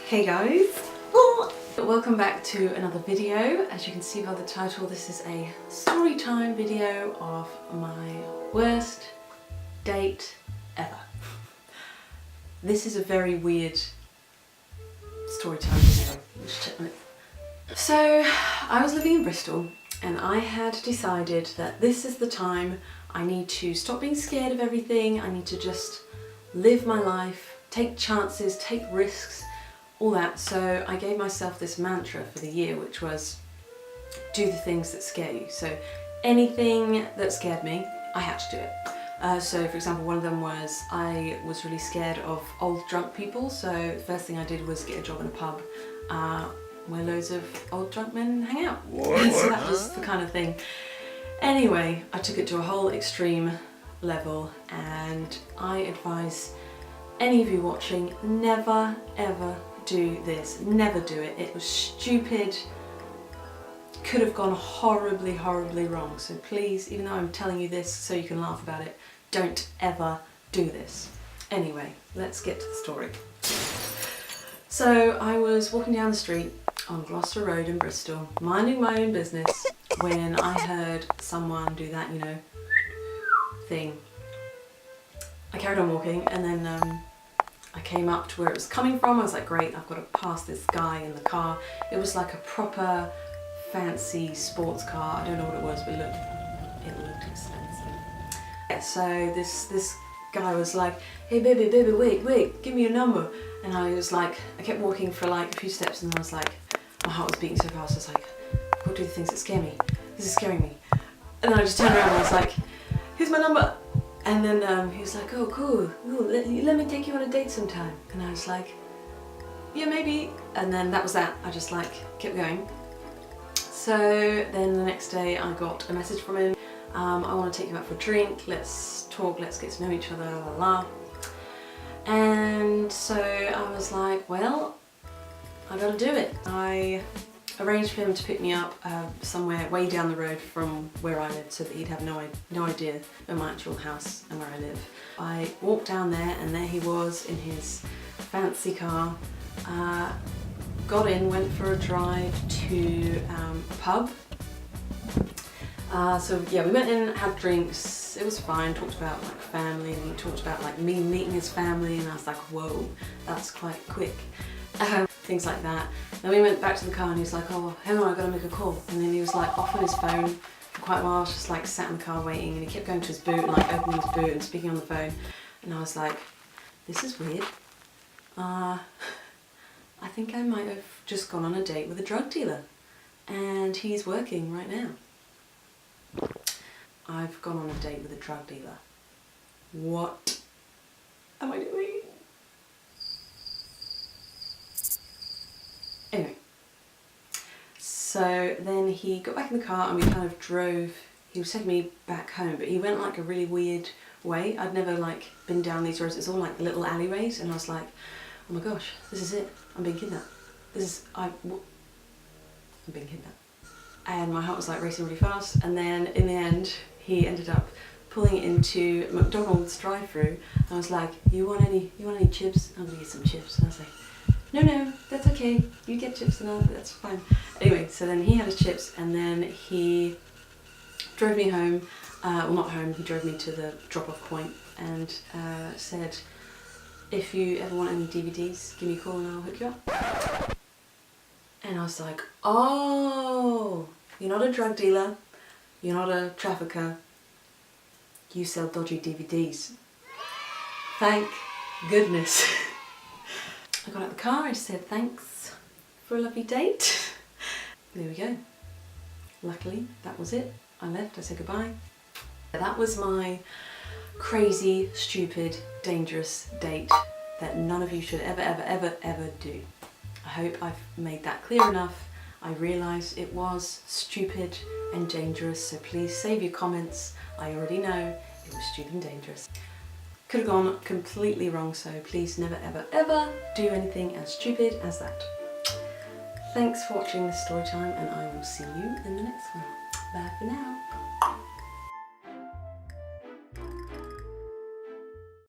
Hey guys! Welcome back to another video. As you can see by the title, this is a story time video of my worst date ever. This is a very weird story time video. Let's check on it. So, I was living in Bristol and I had decided that this is the time I need to stop being scared of everything. I need to just live my life, take chances, take risks, all that. So I gave myself this mantra for the year, which was do the things that scare you. So anything that scared me, I had to do it. So for example, one of them was I was really scared of old drunk people. So the first thing I did was get a job in a pub where loads of old drunk men hang out. So that was the kind of thing. Anyway, I took it to a whole extreme level, and I advise any of you watching, never ever do this. Never do it. It was stupid. Could have gone horribly, horribly wrong. So please, even though I'm telling you this so you can laugh about it, don't ever do this. Anyway, let's get to the story. So I was walking down the street on Gloucester Road in Bristol, minding my own business, when I heard someone do that, you know, thing. I carried on walking, and then I came up to where it was coming from. I was like, great, I've got to pass this guy in the car. It was like a proper fancy sports car. I don't know what it was, but it looked expensive. Yeah, so this guy was like, hey baby, wait, give me your number. And I was like, I kept walking for like a few steps, and I was like, my heart was beating so fast, I was like, I've got to do the things that scare me. This is scaring me. And then I just turned around and I was like, here's my number. And then he was like, oh cool, let me take you on a date sometime. And I was like, yeah, maybe. And then that was that. I just like kept going. So then the next day I got a message from him. I want to take you out for a drink, let's talk, let's get to know each other, la la la. And so I was like, well, I gotta do it. I arranged for him to pick me up somewhere way down the road from where I live, so that he'd have no idea of my actual house and where I live. I walked down there, and there he was in his fancy car. Got in, went for a drive to a pub. So yeah, we went in, had drinks, it was fine, talked about like family, and he talked about like me meeting his family, and I was like, whoa, that's quite quick. Things like that. Then we went back to the car and he was like, oh, hang on, I've got to make a call. And then he was like off on his phone for quite a while. I was just like sat in the car waiting, and he kept going to his boot and like opening his boot and speaking on the phone. And I was like, this is weird. I think I might have just gone on a date with a drug dealer, and he's working right now. I've gone on a date with a drug dealer. What am I doing? Anyway, so then he got back in the car and we kind of drove. He was taking me back home, but he went like a really weird way. I'd never like been down these roads. It's all like little alleyways, and I was like, oh my gosh, this is it. I'm being kidnapped. I'm being kidnapped. And my heart was like racing really fast, and then in the end he ended up pulling into McDonald's drive-thru. I was like, you want any chips? I'm gonna get some chips. And I was like, no, that's okay, you get chips and that's fine. Anyway, so then he had his chips, and then he drove me home, well not home, he drove me to the drop-off point, and said, if you ever want any DVDs, give me a call and I'll hook you up. And I was like, oh, you're not a drug dealer, you're not a trafficker, you sell dodgy DVDs. Thank goodness. I got out of the car, I said thanks for a lovely date. There we go. Luckily, that was it. I left, I said goodbye. That was my crazy, stupid, dangerous date that none of you should ever do. I hope I've made that clear enough. I realised it was stupid and dangerous, so please save your comments. I already know it was stupid and dangerous. Could have gone completely wrong, so please never ever do anything as stupid as that. Thanks for watching this story time, and I will see you in the next one. Bye for now.